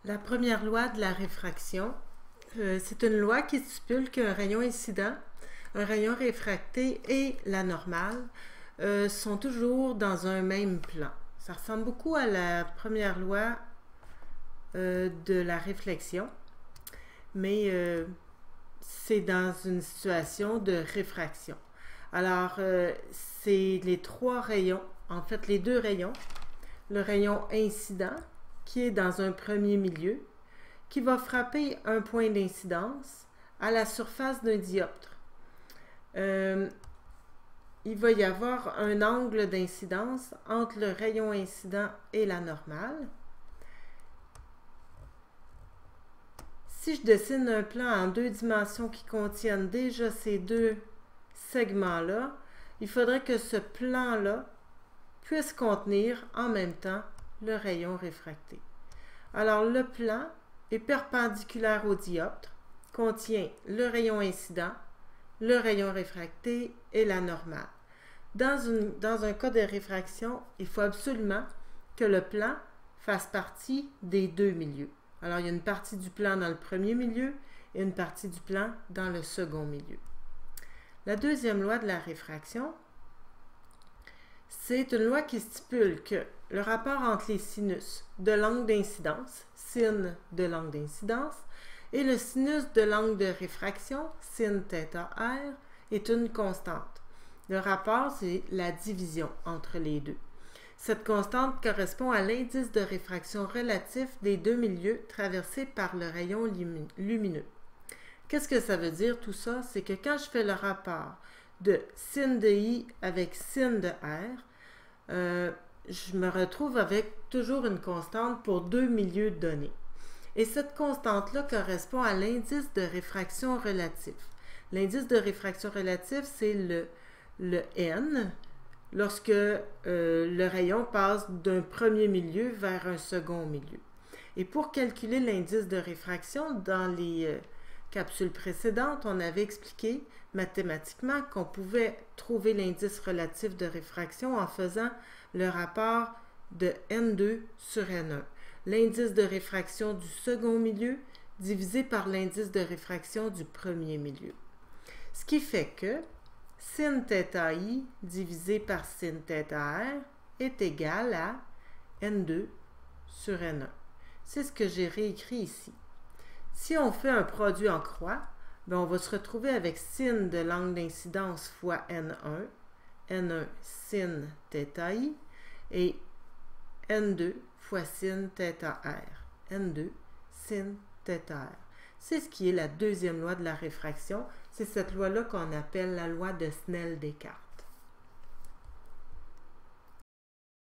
La première loi de la réfraction, c'est une loi qui stipule qu'un rayon incident, un rayon réfracté et la normale sont toujours dans un même plan. Ça ressemble beaucoup à la première loi de la réflexion, mais c'est dans une situation de réfraction. Alors, c'est les trois rayons, en fait les deux rayons, le rayon incident qui est dans un premier milieu, qui va frapper un point d'incidence à la surface d'un dioptre. Il va y avoir un angle d'incidence entre le rayon incident et la normale. Si je dessine un plan en deux dimensions qui contiennent déjà ces deux segments-là, il faudrait que ce plan-là puisse contenir en même temps le rayon réfracté. Alors le plan est perpendiculaire au dioptre, contient le rayon incident, le rayon réfracté et la normale. Dans un cas de réfraction, il faut absolument que le plan fasse partie des deux milieux. Alors il y a une partie du plan dans le premier milieu et une partie du plan dans le second milieu. La deuxième loi de la réfraction, c'est une loi qui stipule que le rapport entre les sinus de l'angle d'incidence, sin de l'angle d'incidence, et le sinus de l'angle de réfraction, sin θr, est une constante. Le rapport, c'est la division entre les deux. Cette constante correspond à l'indice de réfraction relatif des deux milieux traversés par le rayon lumineux. Qu'est-ce que ça veut dire tout ça? C'est que quand je fais le rapport de sin de I avec sin de R, je me retrouve avec toujours une constante pour deux milieux donnés. Et cette constante-là correspond à l'indice de réfraction relatif. L'indice de réfraction relatif, c'est le N, lorsque le rayon passe d'un premier milieu vers un second milieu. Et pour calculer l'indice de réfraction, dans les capsules précédentes, on avait expliqué mathématiquement qu'on pouvait trouver l'indice relatif de réfraction en faisant le rapport de N2 sur N1. L'indice de réfraction du second milieu divisé par l'indice de réfraction du premier milieu. Ce qui fait que sin θi divisé par sin θr est égal à N2 sur N1. C'est ce que j'ai réécrit ici. Si on fait un produit en croix, ben on va se retrouver avec sin de l'angle d'incidence fois N1, N1 sin θi, et N2 fois sin θr, N2 sin θr. C'est ce qui est la deuxième loi de la réfraction. C'est cette loi-là qu'on appelle la loi de Snell-Descartes.